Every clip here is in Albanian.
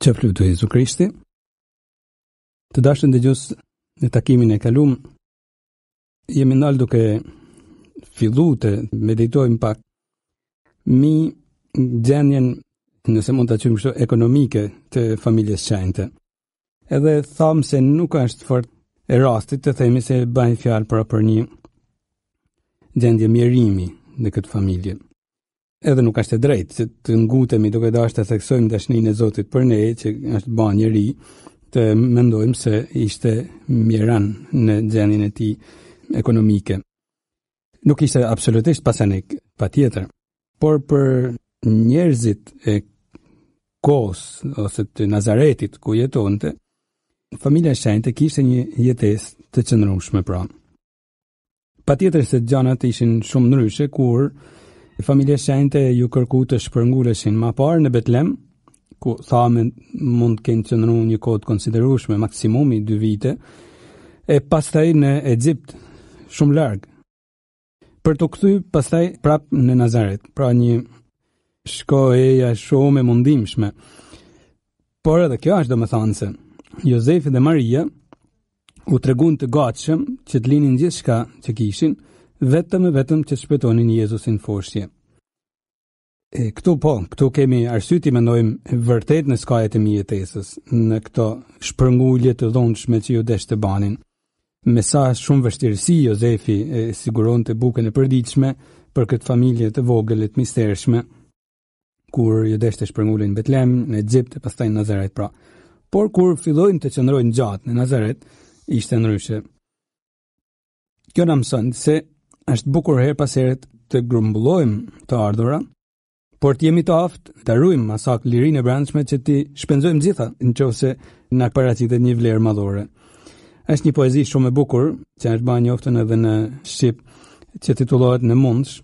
Qoftë Jezu Krishti. Të dashur dëgjues, në takimin e kaluam jemi ndal duke filluar të meditojmë pak mi gjendjen, nëse mund ta quajmë kështu, ekonomike të familjes shenjte. Edhe thamë se nuk është fort e rastit të themi se bëjmë fjalë për një gjendje mirimi në këtë familje. Edhe nuk është e drejtë që të ngutemi duke dashur të theksojmë dashninë e Zotit për ne, që është bën njeri, të mendojmë se ishte miran në gjendjen e tij ekonomike. Nuk ishte absolutisht pasanik, patjetër, por për njerëzit e kohës ose të Nazaretit ku jetonte, familja e shenjtë kishte një jetesë të qëndrueshme pra. Patjetër se gjanat ishin shumë ndryshe kur familja e shenjtë ju kërku të shpërnguleshin më parë në Betlem, ku thamë mund të kenë qëndruar një kohë të konsiderueshme, maksimumi 2 vite, e pastaj në Egjipt, shumë larg. Për të kthyer pastaj prap në Nazaret, pra një shkoja shumë e mundimshme. Por edhe kjo është domethënë se Jozefi dhe Maria u treguan të gatshëm që të linin gjithçka që kishin, vetëm që shpëtonin Jezusin foshje. Këtu kemi arsye të mendojmë vërtet në skajet e mjetesës, në këto shpërngulje të dhunshme që ju desh të banin. Me sa shumë vështirësi Jozefi siguronte bukën e përditshme për këtë familje të vogël e të mistershme, kur ju desh të shpërngulin në Betlem, në Egjipt e pastaj në Nazaret pra. Por kur fillojnë të qëndrojnë gjatë në Nazaret, ishte ndryshe. Kjo na mëson se është bukur her pas here të grumbullojmë të ardhura, por të jemi të aftë të ruajmë masak lirinë e brendshme që ti shpenzojmë gjitha nëse na paraqitet një vlerë madhore. Është një poezi shumë e bukur që është bërë njoftën edhe në shqip, që titullohet Në mundsh,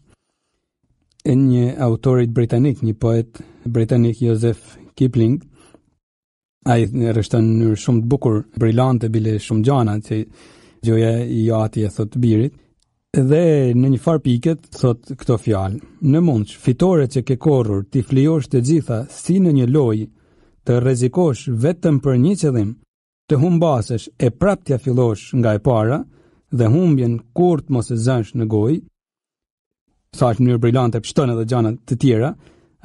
e një autorit britanik, një poet britanik, Joseph Kipling. Ai rreshton në mënyrë shumë të bukur, brillante, bile shumë gjana që gjoja i ati e thot birit. Dhe në një far piket thot këto fjalë: në mundsh, fitore që ke korrur, ti flijosh të gjitha si në një lojë, të rrezikosh vetëm për një qëllim, të humbasesh e prap t'ja fillosh nga e para dhe humbjen kur të mos e zënsh në gojë. Thash në mënyrë brillante, shton edhe gjana të tjera.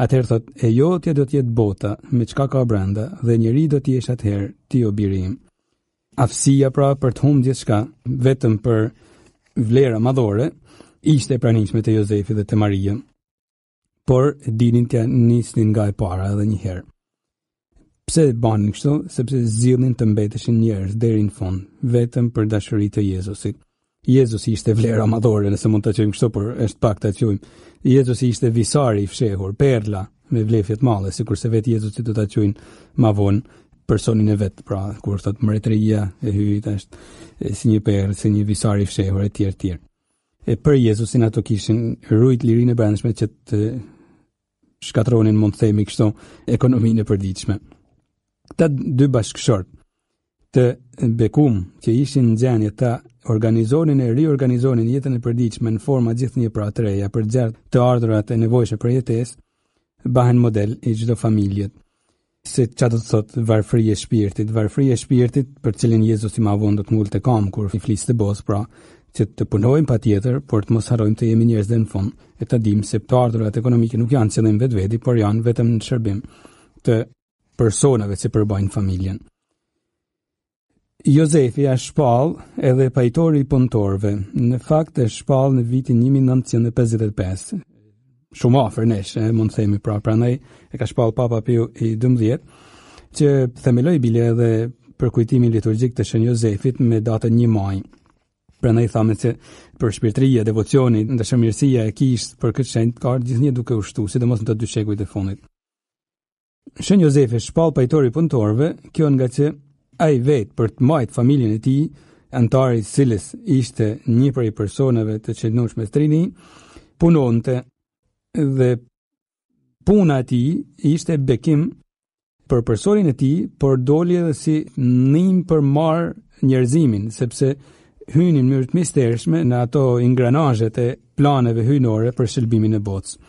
Atëherë thot, e jotja do t'jetë bota me çka ka brenda dhe njeri do t'jesh atëherë ti o biri im. Aftësia pra për të humbur gjithçka vetëm për vlera madhore ishte e pranishme te Jozefi dhe te Maria. Por dinin t'ja nisnin nga e para edhe një herë. Pse banin kështu? Sepse zgjidhnin të mbeteshin njerëz deri në fund, vetëm për dashurinë të Jezusit. Jezusi ishte vlera madhore, nëse mund të quajmë kështu, por është pak ta quajmë. Jezusi ishte visari i fshehur, perla me vlefje të mëdha, sikurse vetë Jezusi do ta quajnë më vonë personin e vet, pra kur thot mbretëria e hyjit është si një perlë, si një visar i fshehur etj etj. E për Jezusin ato kishin rujt lirinë e brendshme që të shkatronin, mund të themi kështu, ekonominë e përditshme. Këta dy bashkëshort të bekum që ishin në gjendje të organizonin e riorganizonin jetën e përditshme në forma gjithnjë pra të reja për gjatë të ardhurat e nevojshme për jetesë, bëhen model i çdo familje. Se çfarë do të thotë varfëria e shpirtit për cilin Jezusi më vonë do të ngulte kam kur i fliste bos, pra që të punojmë patjetër, por të mos harrojmë të jemi njerëz dhe në fund, e ta dimë se të ardhurat ekonomike nuk janë qëllim vetveti, por janë vetëm në shërbim të personave që përbajnë familjen. Jozefi është shpall edhe pajtori i punëtorëve. Në fakt është shpall në vitin 1955. Shumë afër nesh, mund të themi pra. Prandaj e ka shpall Papa Pio i 12, që themeloi bile edhe për kujtimin liturgjik të Shën Jozefit me datën 1 maj. Prandaj thamë se për shpirtëria, devocioni, dashamirësia e kishte për këtë shenjtë ka gjithnjë duke u shtuar, sidomos në të 2 shekujt e fundit. Shën Jozefi shpall pajtori i punëtorëve, kjo nga që ai vetë për të mbajtur familjen e tij, antari i cilës ishte një prej personave të qëndrueshme të trini, punonte dhe puna e tij ishte bekim për personin e tij, por doli edhe si nim për marr njerëzimin, sepse hynin në mënyrë të mistershme në ato ingranazhet e planeve hyjnore për shëlbimin e botës.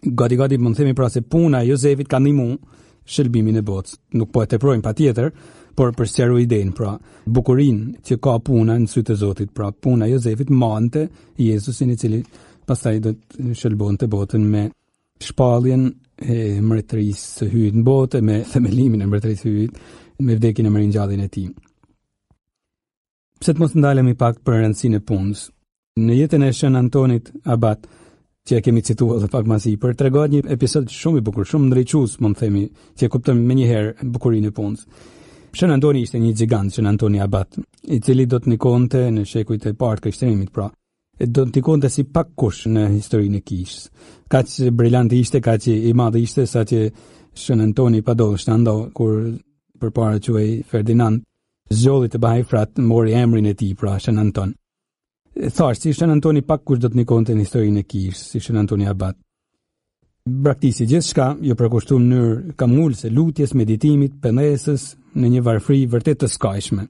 Gati mund të themi pra se puna e Jozefit ka ndihmuar shëlbimin e botës. Nuk po e teprojmë patjetër, por për sqaru idenë, pra bukurinë që ka puna në sytë e Zotit, pra puna e Jozefit mante Jezusin i cili pastaj do të shëlbonte botën me shpalljen e mbretërisë së hyjit në botë, me themelimin e mbretërisë së hyjit, me vdekjen e ringjalljen e tij. Pse të mos ndalemi pak për rëndësinë e punës? Në jetën e Shën Antonit Abat, që e kemi cituar edhe pak më sipër, tregon një episod shumë i bukur, shumë ndriçues, mund të themi, që kuptojmë menjëherë bukurinë e punës. Shën Antoni ishte një gjigant, Shën Antoni Abat, i cili do të ndikonte në shekujt e parë të krishterimit, pra do të ndikonte si pak kush në historinë e kishës. Kaq brillant ishte, kaq i madh ishte, sa që Shën Antoni padol shtando kur përpara quhej Ferdinand zgjodhi të bëhej frat, mori emrin e tij, pra Shën Anton. Thash, si Shën Antoni pak kush do të ndikonte në historinë e kishës, si Shën Antoni Abat. Braktisi gjithçka, jo përkushtuar në mënyrë kamulse, lutjes, meditimit, pendesës, në një varfëri vërtet të skajshme.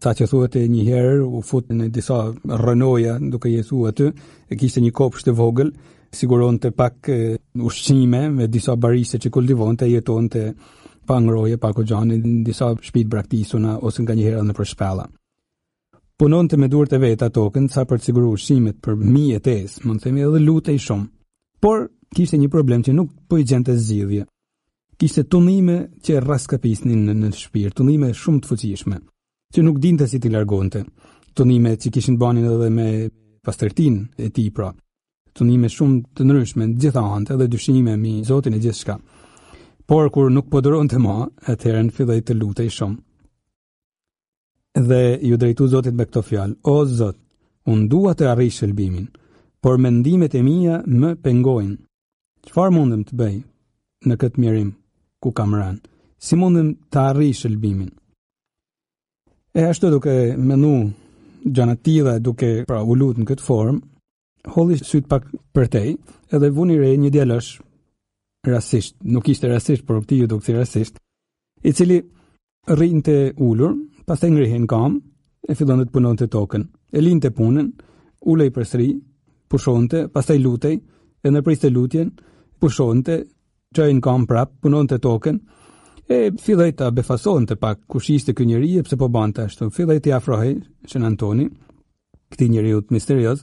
Sa që thuhet një herë u fut në disa rënoja duke jetuar aty, e kishte një kopsht të vogël, siguronte pak ushqime me disa barise që kultivonte, jetonte pa ngroje, pa kogjanë, në disa shtëpi braktisuna ose nganjëherë edhe nëpër shpella. Punonte me durët e veta tokën sa për të siguruar ushqimet për mijë tes, mund të themi edhe lutej shumë. Por kishte një problem që nuk po i gjente zgjidhje. Kishte tunime që rraskapisnin në shpirt, tunime shumë të fuqishme, që nuk dinte si t'i largonte. Tunime që kishin banin edhe me pastërtinë e tij, pra. Tunime shumë të ndryshme në gjitha anët, edhe dyshime mbi Zotin e gjithçka. Por kur nuk po duronte më, atëherën filloi të lutej shumë. Dhe ju drejtu Zotit me këto fjalë: O Zot, unë dua të arrij shëlbimin, por mendimet e mia më pengojnë. Çfarë mundem të bëj në këtë mjerim ku kam rënë? Si mundem të arrij shëlbimin? E ashtu duke menu gjana tilla, duke pra u lut në këtë formë, holli syt pak përtej, edhe vuni re një djalosh rastisht, nuk ishte rastisht, por këtij ju dukti rastisht, i cili rrinte ulur, pastaj ngrihej në kam, e fillon të punonte tokën. E linte punën, ulej përsëri, pushonte, pastaj lutej, e ndërpriste lutjen, pushonte, çoi në kam prap, punonte tokën, e filloi ta befasonte pak kush ishte ky njeri, pse po bante ashtu. Filloi t'i afrohej Shën Antoni, këtij njeriu misterioz,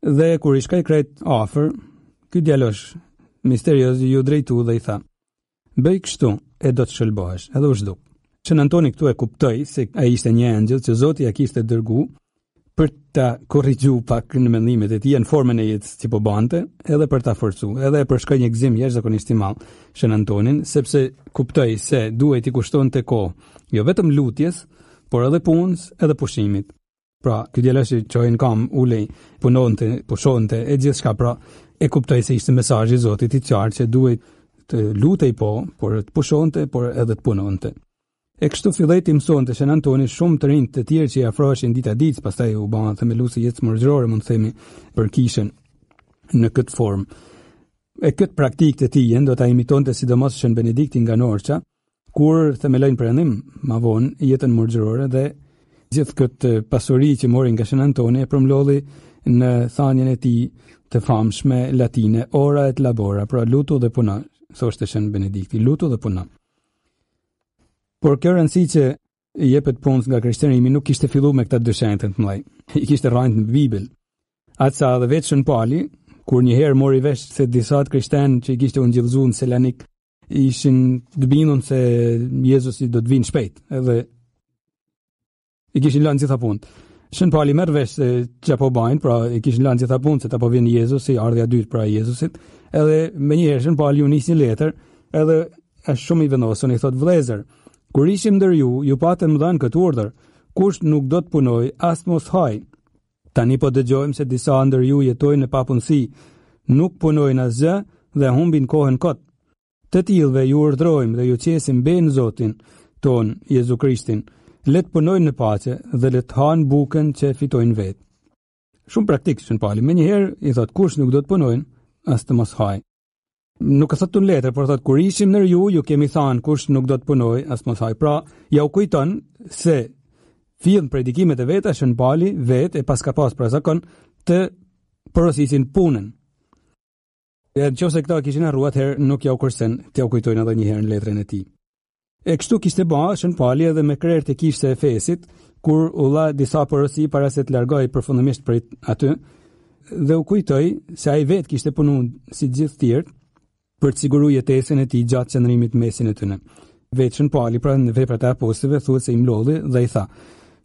dhe kur i shkoi krejt afër, ky djalosh misterioz ju drejtu dhe i tha: "Bëj kështu e do të shëlbohesh." Edhe u zhduk. Shën Antoni këtu e kuptoi se ai ishte një engjëll që Zoti ja kishte dërguar për ta korrigjuar pak në mendimet e tij, në formën e jetës që po bante, edhe për ta forcuar, edhe për shkoj një gëzim jashtëzakonisht i madh Shën Antonin, sepse kuptoi se duhet i kushtonte kohë, jo vetëm lutjes, por edhe punës, edhe pushimit. Pra, ky djalosh çoi në kam, ulej, punonte, pushonte e gjithçka, pra e kuptoi se ishte mesazhi i Zotit i qartë që duhet të lutej po, por të pushonte, por edhe të punonte. E kështu filloi të mësonte Shën Antoni shumë të rinj të tjerë që i afroheshin ditë a ditë, pastaj u bën themeluesi jetës morgjorore, mund të themi, për kishën në këtë formë. E këtë praktikë të tij do ta imitonte sidomos Shën Benedikti nga Norça, kur themelojnë Perëndim më vonë jetën morgjorore dhe gjithë këtë pasuri që mori nga Shën Antoni e përmbledhi në thanjen e tij të famshme latine, ora et labora, pra lutu dhe puno, thoshte Shën Benedikti, lutu dhe puno. Por kjo rëndësi që i jepet punës nga krishterimi nuk kishte filluar me këta dy shenjtë të mëdha. I kishte rënë në Bibël. Atësa edhe vetë Shën Pali, kur një herë mori vesh se disa krishterë që i kishte ungjillëzuar në Selanik ishin të bindur se Jezusi do të vinë shpejt, edhe i kishin lënë gjitha punët. Shën Pali merr vesh se çfarë po bajnë, pra i kishin lënë gjitha punët se ta po vjen Jezusi, ardhja e dytë pra e Jezusit, edhe menjëherë Shën Pali u nis një letër, edhe është shumë i vendosur, i thot: "Vëllezër, kur ishim ndër ju patëm më dhënë këtë urdhër, kush nuk do të punoj, as mos haj. Tani po dëgjojmë se disa ndër ju jetojnë në papunësi, nuk punojnë asgjë dhe humbin kohën kot. Të tillëve ju urdhrojmë dhe ju qesim ben Zotin ton, Jezu Krishtin, le të punojnë në paqe dhe le të hanë bukën që fitojnë vetë." Shumë praktik Shën Pali. Menjëherë i thot kush nuk do të punojnë, as të mos haj. Nuk e thot në letër, por thot kur ishim ndër ju kemi thënë kush nuk do të punoj, as mos haj. Pra, ja u kujton se fillën predikimet e veta Shën Pali vetë e pas ka pas pra zakon të porosisin punën. Nëse këta kishin harruar, atëherë nuk ja u kursen t'ja u kujtojnë edhe një herë në letrën e tij. E kështu kishte bërë Shën Pauli edhe me krerët e kishte Efesit, kur u dha disa porosi para se të largohej përfundimisht prej aty, dhe u kujtoi se ai vetë kishte punuar si gjithë tjerë për të siguruar jetesën e tij gjatë qëndrimit në mesin e tyre. Vetë Shën Pauli pra në Veprat e Apostujve thuhet se i mlodhi dhe i tha: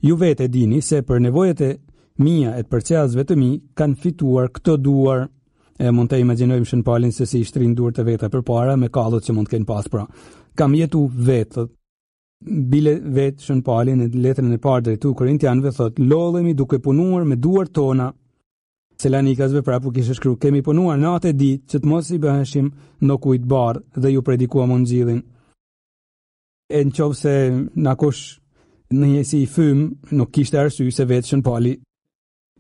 "Ju vetë e dini se për nevojat e mia e të përcjellësve të mi kanë fituar këto duar." E mund të imagjinojmë Shën Paulin se si i shtrin duart e veta përpara me kallët që mund të kenë pas pra. Kam jetu vetë, bile vetë Shën Pauli në letrën e parë drejtu Korintianëve thot: "Lodhemi duke punuar me duart tona." Selanikasve prapu kishte shkruar: "Kemi punuar natë e ditë që të mos i bëheshim në kujt bardh dhe ju predikuam ungjillin." E nëse na kush në një si i fym, nuk kishte arsye se vetë Shën Pauli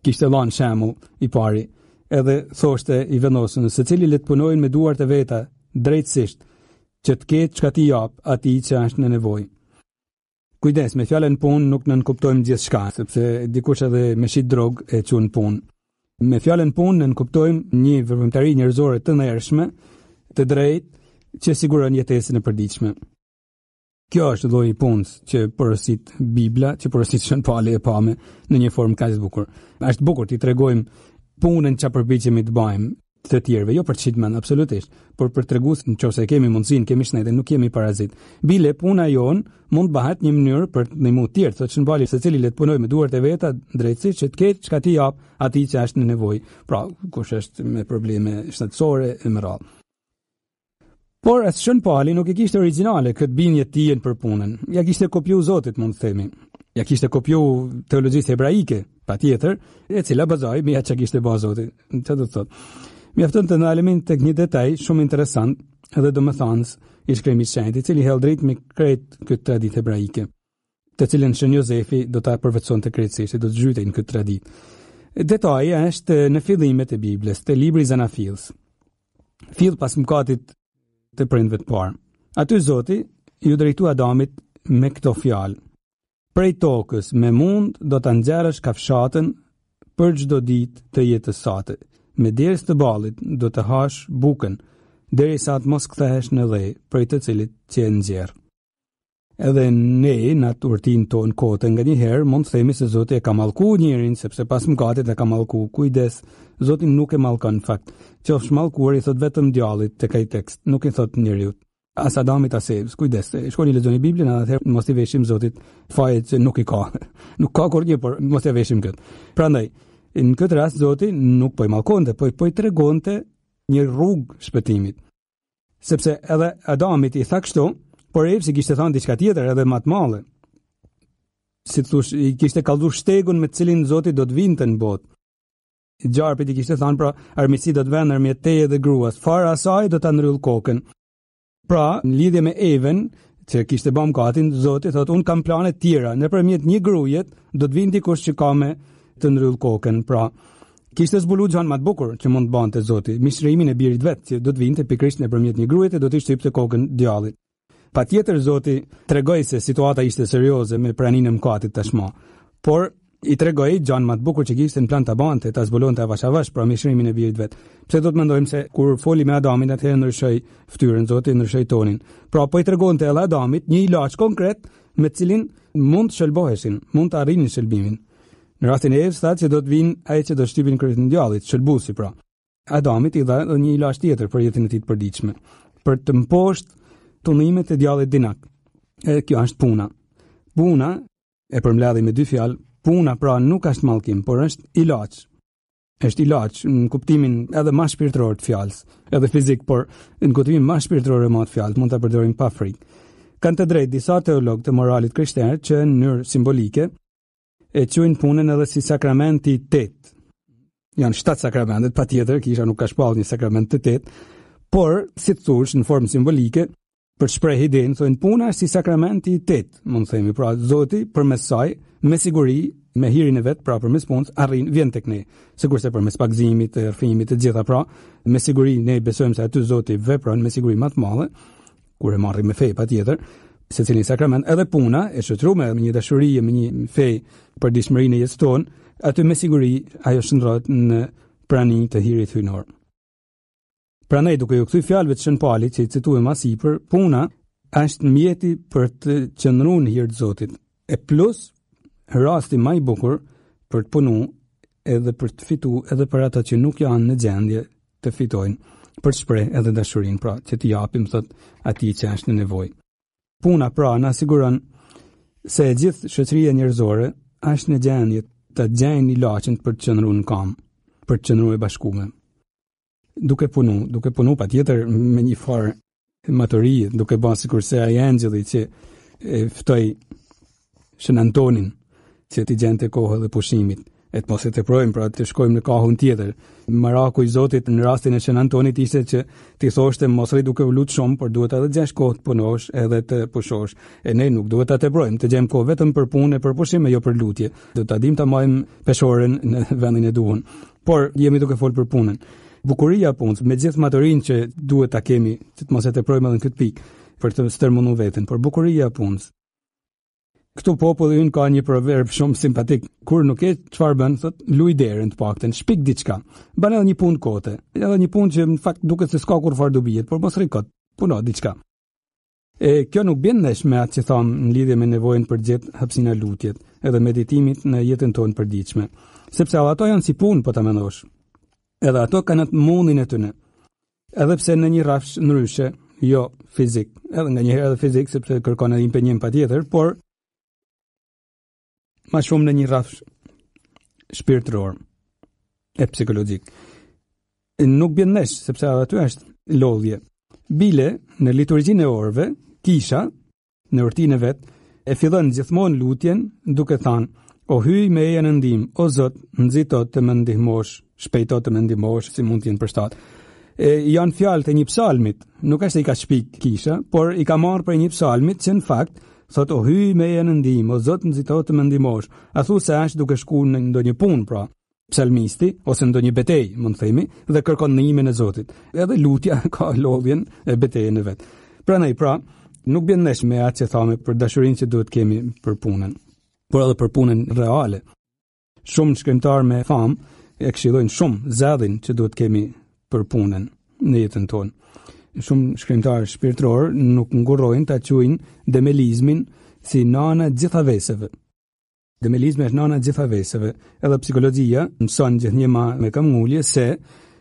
kishte dhënë shembull i pari. Edhe thoshte i vendosur se cili le të punojnë me duart e veta drejtësisht, që të ketë çka t'i jap atij që është në nevojë. Kujdes, me fjalën punë nuk nënkuptojmë gjithçka, sepse dikush edhe me shit drog e quajnë punë. Me fjalën punë nënkuptojmë një veprimtari njerëzore të ndershme, të drejtë, që siguron jetesën e përditshme. Kjo është lloji punës që porosit Bibla, që porosit Shën Pauli e pame në një formë kaq të bukur. Është bukur t'i tregojmë punën që përpiqemi të bëjmë të tjerëve, jo për të shitmen absolutisht, por për treguar nëse kemi mundësinë, kemi shnetën, nuk jemi parazit. Bile puna jon mund të bëhet një mënyrë për të ndihmuar të tjerë, thotë Shën Pauli, secili le të punojë me duart e veta drejtësisht që të ketë çka t'i jap atij që është në nevojë. Pra, kush është me probleme shëndetësore e më radhë. Por as Shën Pauli nuk e kishte origjinale këtë bindje të tij për punën. Ja kishte kopju Zotit, mund të themi. Ja kishte kopju teologjisë hebraike, patjetër, e cila bazohej me atë që kishte bërë Zoti. Çfarë do të thotë? Mjafton të ndalemi tek një detaj shumë interesant, edhe domethënës i shkrimit shenjtë, i cili hell drejt me krejt këtë traditë hebraike, të cilën Shën Jozefi do ta përvetësonte krejtësisht, do të zhytej në këtë traditë. Detaji është në fillimet e Biblës, te libri i Zanafills. Fill pas mëkatit të prindve të parë. Aty Zoti ju drejtua Adamit me këto fjalë: "Prej tokës me mund do ta nxjerrësh kafshatën për çdo ditë të jetës sate. Me derës të ballit do të hash bukën, derisa të mos kthehesh në dhë, prej të cilit që e nxjerr." Edhe ne në atë urtin tonë kote nga njëherë mund të themi se Zoti e ka mallku njerin, sepse pas mëkatit e ka mallku. Kujdes, Zoti nuk e mallkon në fakt. Qofsh mallkuar i thot vetëm djallit tek ai tekst, nuk i thot njeriut. As Adamit as Evës, kujdes, shkoni lexoni Biblën, atëherë mos i veshim Zotit fajet që nuk i ka. Nuk ka kur një, por mos i veshim këtë. Prandaj, në këtë rast Zoti nuk po i mallkonte, po i tregonte një rrugë shpëtimit. Sepse edhe Adamit i tha kështu, por Evsi kishte thënë diçka tjetër edhe më të madhe. Si thosh, i kishte kallëzuar shtegun me të cilin Zoti do të vinte në botë. Gjarpit i kishte thënë pra, armiqësi do të vënë ndërmjet teje dhe gruas, fara asaj do ta ndryll kokën. Pra, në lidhje me Even, që kishte bëm katin, Zoti thotë, unë kam plane tjera, nëpërmjet një gruaje do të vinë dikush që ka me të ndryll kokën. Pra, kishte zbuluar gjën më të bukur që mund të bante Zoti, mishërimin e birit vet, që do të vinte pikërisht nëpërmjet një gruaje do të shtypte kokën djallit. Patjetër Zoti tregoi se situata ishte serioze me praninë e mëkatit tashmë, por i tregoi gjën më të bukur që kishte në plan ta bante, ta zbulonte avash avash për mishërimin e birit vet. Pse do të mendojmë se kur foli me Adamin atëherë ndryshoi fytyrën, Zoti ndryshoi tonin. Pra po i tregonte edhe Adamit një ilaç konkret me të cilin mund të shëlboheshin, mund të arrinin shëlbimin. Në rastin e Evës thatë që do të vinë ai që do shtypin kryet në djallit, shëlbuesi pra. Adamit i dha një ilaç tjetër për jetën e tij të përditshme, për të mposhtë tunimet e djallit dinak. Kjo është puna. Puna e përmbledhi me dy fjalë. Puna pra nuk është mallkim, por është ilaç. Është ilaç në kuptimin edhe më shpirtëror të fjalës, edhe fizik, por në kuptimin më shpirtëror të fjalës mund ta përdorim pa frikë. Kanë të drejtë disa teologë të moralit krishterë që në mënyrë simbolike e quajnë punën edhe si sakramenti 8. Janë 7 sakramentet, patjetër, kisha nuk ka shpallë një sakrament të 8, por si të thush në formë simbolike për të shprehë idenë, thonë puna është si sakramenti 8, mund të themi, pra Zoti përmes saj me siguri, me hirin e vet, pra përmes punës, vjen tek ne. Sigurisht përmes pagëzimit, të rrëfimit të gjitha, pra me siguri ne besojmë se aty Zoti vepron me siguri më të madhe, kur e marrim me fe patjetër, secili sakrament, edhe puna e shoqëruar me një dashuri, me një fe për dishmërinë e jetës tonë, aty me siguri ajo shndrohet në praninë të hirit hyjnor. Prandaj duke ju kthy fjalëve të Shën Pauli që i cituam më sipër, puna është mjeti për të qëndruar në hir të Zotit. E plus rasti më i bukur për të punu edhe për të fitu edhe për ata që nuk janë në gjendje të fitojnë, për të shpreh edhe dashurinë, pra, që t'i japim thot atij që është në nevojë. Puna pra na siguron se e gjithë shoqëria njerëzore është në gjendje të gjejnë ilaçin për të qëndruar në kam, për të qëndruar e bashkuar. Duke punu patjetër me një farë maturi, duke bërë sikurse ai angjëlli që e ftoi Shën Antonin që t'i gjente kohë dhe pushimit, e të mos e teprojmë, pra të shkojmë në kahun tjetër. Maraku i Zotit në rastin e Shën Antonit ishte që ti thoshte mos rri duke u lut shumë, por duhet edhe të gjesh kohë të punosh edhe të pushosh. E ne nuk duhet ta teprojmë, të gjejmë kohë vetëm për punë e për pushim e jo për lutje. Do ta dim ta marrim peshorën në vendin e duhur. Por jemi duke folur për punën. Bukuria e punës, me gjithë maturinë që duhet ta kemi, që të mos e teprojmë edhe në këtë pikë për të stërmunduar veten, por bukuria e punës. Këtu populli ynë ka një proverb shumë simpatik. Kur nuk e çfarë bën, thot, luaj derën të paktën, shpik diçka. Bën edhe një punë kote. Edhe një punë që në fakt duket se s'ka kurfar dobijet, por mos rri kot, puno diçka. E kjo nuk bën nesh me atë që tham në lidhje me nevojën për gjet hapësina lutjet, edhe meditimit në jetën tonë përditshme. Sepse ato janë si punë, po ta mendosh. Edhe ato kanë atë mundin e tyre. Edhe pse në një rrafsh ndryshe, jo fizik, edhe nganjëherë edhe fizik sepse kërkon edhe impenjim patjetër, por ma shumë në një rrafsh shpirtëror e psikologjik. Nuk bën nesh, sepse aty është lodhje. Bile, në liturgjinë e orëve, kisha, në urtinë e vet, e fillon gjithmonë lutjen duke thënë: O hyj me e në ndihmë, o Zot, nxito të më ndihmosh, shpejto të më ndihmosh, si mund të jenë përshtat. Janë fjalë të një psalmit, nuk është se i ka shpik kisha, por i ka marrë për një psalmit që në fakt thot: O hyj me e në ndihmë, o Zot, nxito të më ndihmosh. A thu se është duke shkuar në ndonjë punë, pra, psalmisti ose ndonjë betejë, mund të themi, dhe kërkon ndihmën e Zotit. Edhe lutja ka lodhjen e betejën e vet. Prandaj, pra, nuk bën nesh me atë që thamë për dashurinë që duhet kemi për punën, por edhe për punën reale. Shumë shkrimtarë me famë e këshillojnë shumë zëdhin që duhet kemi për punën në jetën tonë. Shumë shkrimtarë shpirtëror nuk ngurrojnë ta quajnë demelizmin si nana e gjitha veseve. Demelizmi është nana e gjitha veseve. Edhe psikologjia mëson gjithnjë me këmbgulje se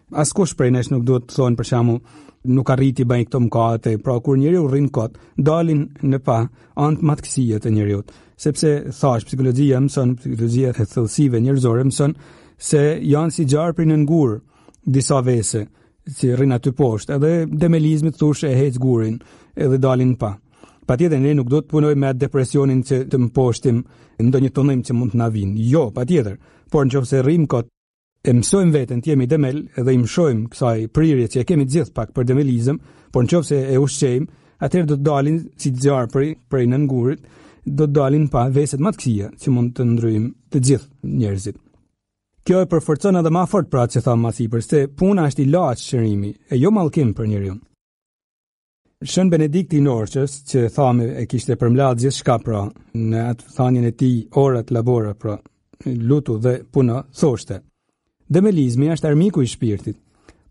askush prej nesh nuk duhet të thonë për shembull nuk arriti bëj këto mëkate, pra kur njeriu rrin kot, dalin në pa anë të matkësie të njeriu. Sepse thash psikologjia mëson, psikologjia e thellësive njerëzore mëson se janë si gjarpri në ngur disa vese që rrin aty poshtë, edhe demelizmi thosh e heq gurin edhe dalin pa. Patjetër ne nuk do të punojmë me atë depresionin që të mposhtim ndonjë tonim që mund të na vinë. Jo, patjetër, por nëse rrim kot e mësojmë veten të jemi demel edhe i mshojmë kësaj prirje që e kemi të gjithë pak për demelizëm, por nëse e ushqejmë, atëherë do të dalin si gjarpri prej nën ngurit, do të dalin pa veset matkësia që mund të ndryjmë të gjithë njerëzit. Kjo e përforcon edhe më fort pra që thamë më sipër, se puna është ilaç shërimi, e jo mallkim për njeriu. Shën Benedikti i Norçës, që thamë e kishte përmbledh gjithçka pra, në atë thanjen e tij orat labora pra, lutu dhe puna, thoshte: Demelizmi është armiku i shpirtit.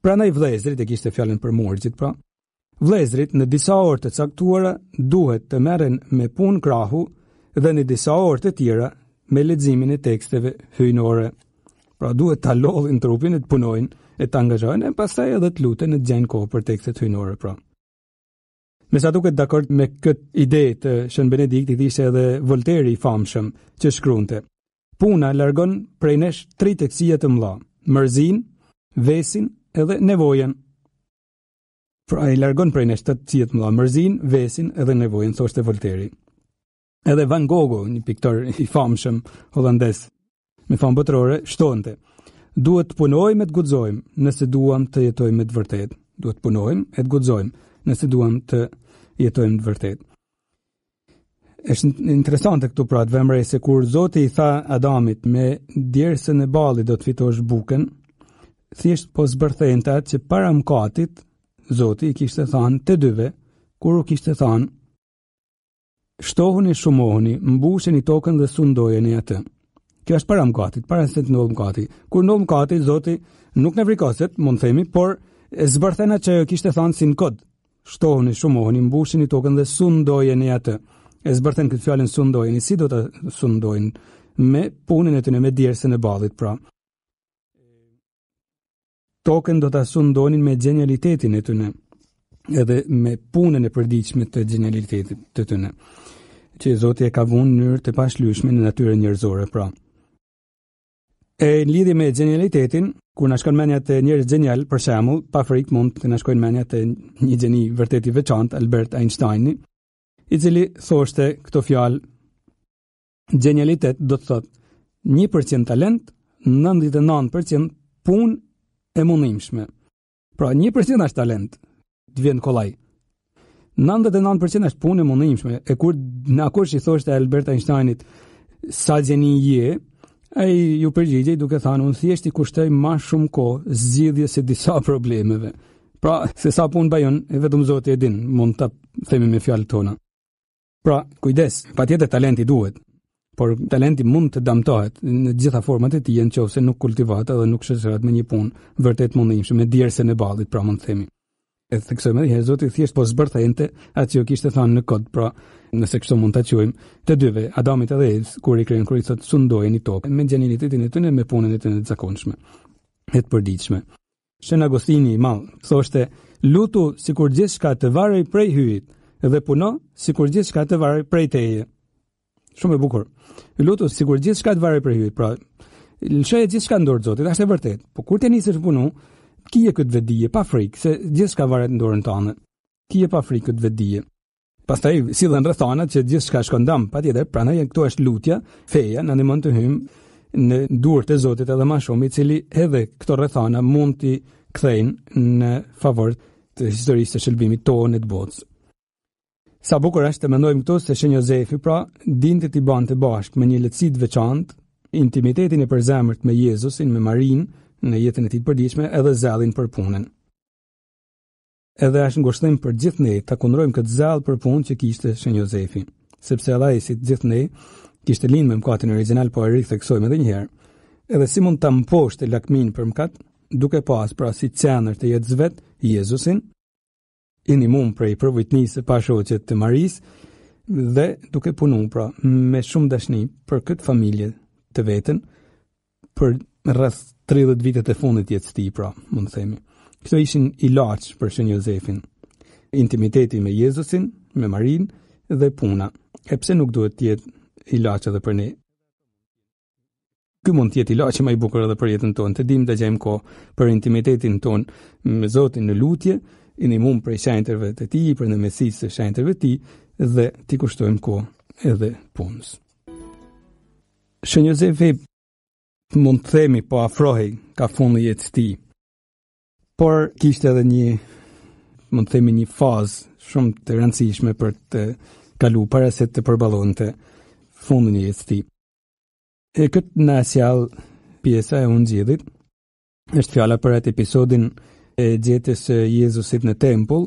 Prandaj vëllezërit, e kishte fjalën për morgjit pra, vëllezërit në disa orë të caktuara duhet të merren me punë krahu dhe në disa orë të tjera me leximin e teksteve hyjnore. Pra duhet ta lodhin trupin e të punojnë, e të angazhojnë, e pastaj edhe të luten e të gjejnë kohë për tekstet hyjnore pra. Me sa duket dakord me këtë ide të Shën Benediktit ishte edhe Volteri i famshëm që shkruante: Puna largon prej nesh 3 teksia të mëdha: mërzin, vesin edhe nevojën. Pra i largon prej nesh 3 teksia të mëdha: mërzin, vesin edhe nevojën, thoshte Volteri. Edhe Van Gogh, një piktor i famshëm hollandes me famë botërore, shtonte: duhet të punojmë e të guxojmë nëse duam të jetojmë me të vërtetë. Duhet të punojmë e të guxojmë nëse duam të jetojmë të vërtetë. Është interesante këtu pra të vëmërej se kur Zoti i tha Adamit me djersën e ballit do të fitosh bukën, thjesht po zbërthente atë që para mëkatit Zoti i kishte thënë të dyve, kur u kishte thënë: shtohuni, shumohuni, mbusheni tokën dhe sundojeni atë. Kjo është para mëkatit, para se të ndodhë mëkati. Kur ndodhë mëkati, Zoti nuk në vrikoset, mund themi, por E zbërthena që kishte thënë si në kod, shtohuni, shumohuni, mbushini tokën dhe sundojeni atë. E zbërthen këtë fjalën sundojeni, si do të sundojnë? Me punën e tyre, me djersën e ballit, pra. Tokën do të sundonin me genialitetin e tyre, edhe me punën e përditshme të genialitetit të tyre, që Zoti e ka vënë në mënyrë të pashlyeshme në natyrën njerëzore, pra. E në lidhje me genialitetin, kur na shkon mendja te njerëz genial, për shembull, pa frikë mund të na shkojnë mendja te një gjeni vërtet i veçantë, Albert Einstein, i cili thoshte këto fjalë: genialitet do të thotë 1% talent, 99% punë e mundimshme. Pra 1% është talent, të vjen kollaj. 99% është punë e mundimshme. E kur na kush i thoshte Albert Einsteinit sa gjeni je, ai ju përgjigjej duke thënë: unë thjesht i kushtoj më shumë kohë zgjidhjes së disa problemeve. Pra, se sa punë bajon, e vetëm Zoti e din, mund ta themi me fjalët tona. Pra, kujdes, patjetër talenti duhet, por talenti mund të damtohet në të gjitha format e tij nëse nuk kultivohet edhe nuk shoqërohet me një punë vërtet mundimshme, me djersën e ballit, pra mund të themi. E theksojmë edhe Zoti thjesht po zbërthente atë që kishte thënë në kod, pra nëse kështu mund ta quajmë, të dyve, Adamit edhe Evës, kur i krijojnë, kur i thotë sundojeni tokën me genialitetin e tyre, me punën e tyre të zakonshme, e të përditshme. Shën Agostini i Madh thoshte: lutu sikur gjithçka të varej prej hyjit, dhe puno sikur gjithçka të varej prej teje. Shumë e bukur. Lutu sikur gjithçka të varej prej hyjit, pra lëshoje gjithçka në dorë të Zotit, është e vërtet. Po kur të nisësh punu, kije këtë vetdije pa frikë se gjithçka varet në dorën tënde. Kije pa frikë këtë vetdije. Pastaj sillen rrethanat që gjithçka shkon dam, patjetër, prandaj këtu është lutja, feja, na ndihmon të hyjmë në duart e Zotit edhe më shumë, i cili edhe këto rrethana mund t'i kthejnë në favor të historisë së shëlbimit tonë të botës. Sa bukur është të mendojmë këtu se Shën Jozefi, pra, dinte t'i bante bashkë me një lehtësi të veçantë intimitetin e përzemërt me Jezusin, me Marinë në jetën e tij të përditshme, edhe zellin për punën. Edhe është ngushëllim për gjithë ne ta kundrojmë këtë zell për punë që kishte Shën Jozefi, sepse edhe ai si të gjithë ne kishte lindë me mëkatin origjinal, po e ritheksojmë edhe një herë. Edhe si mund ta mposhte lakmin për mëkat, duke pas pra si cenër të jetës vet Jezusin, inimum prej përvojtnisë së pashoqet të Marisë, dhe duke punuar pra me shumë dashni për këtë familje të vetën për rreth 30 vitet e fundit të jetës së tij, pra, mund të themi. Këto ishin ilaç për Shën Jozefin. Intimiteti me Jezusin, me Marinë dhe puna. E pse nuk duhet të jetë ilaç edhe për ne? Ky mund të jetë ilaçi më i bukur edhe për jetën tonë. Të dimë të gjejmë kohë për intimitetin tonë me Zotin në lutje, inimum prej shenjtërve të tij, për në mesisë së shenjtërve të tij, dhe t'i kushtojmë kohë edhe punës. Shën Jozefi, mund të themi, po afrohej ka fundi jetës tij. Por kishte edhe një, mund të themi, një fazë shumë të rëndësishme për të kaluar para se të përballonte fundin e jetës tij. E këtë na sjell pjesa e Ungjillit. Është fjala për atë episodin e gjetjes së Jezusit në tempull,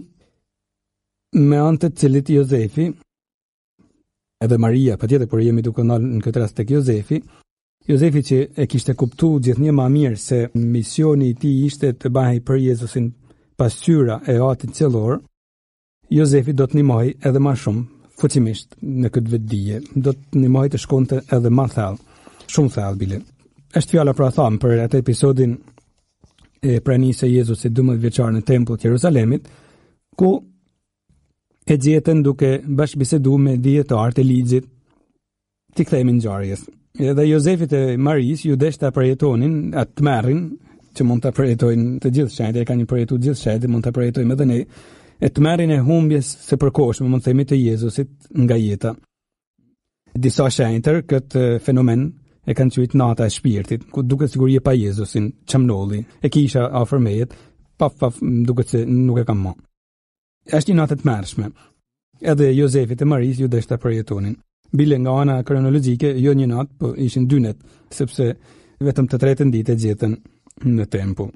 me anë të cilit Jozefi, edhe Maria, patjetër, por jemi duke ndalë në këtë rast tek Jozefi që e kishte kuptuar gjithnjë më mirë se misioni i tij ishte të bëhej për Jezusin pasqyra e Atit Qellor, Jozefi do të ndihmojë edhe më shumë fuqimisht në këtë vetdije, do të ndihmojë të shkonte edhe më thellë, shumë thellë bile. Është fjala pra tham për atë episodin e pranisë së Jezusit 12 vjeçar në tempull të Jeruzalemit, ku e gjetën duke bashkëbiseduar me dietarët e ligjit, t'i kthehemi ngjarjes. Edhe Jozefit e Marisë ju desh ta përjetonin atë tmerrin që mund ta përjetojnë të gjithë shenjtë, e kanë përjetuar gjithë shenjtë, mund ta përjetojmë edhe ne, e tmerrin e humbjes së përkohshme, mund të themi, të Jezusit nga jeta. Disa shenjtër këtë fenomen e kanë quajtur nata e shpirtit, ku duket sikur je pa Jezusin, çamnolli, e kisha afër mejet, duket se nuk e kam më. Është një natë e tmerrshme. Edhe Jozefit e Marisë ju desh ta përjetonin. Bile nga ana kronologjike, jo një natë, po ishin 2 net, sepse vetëm të tretën ditë e gjetën në tempull.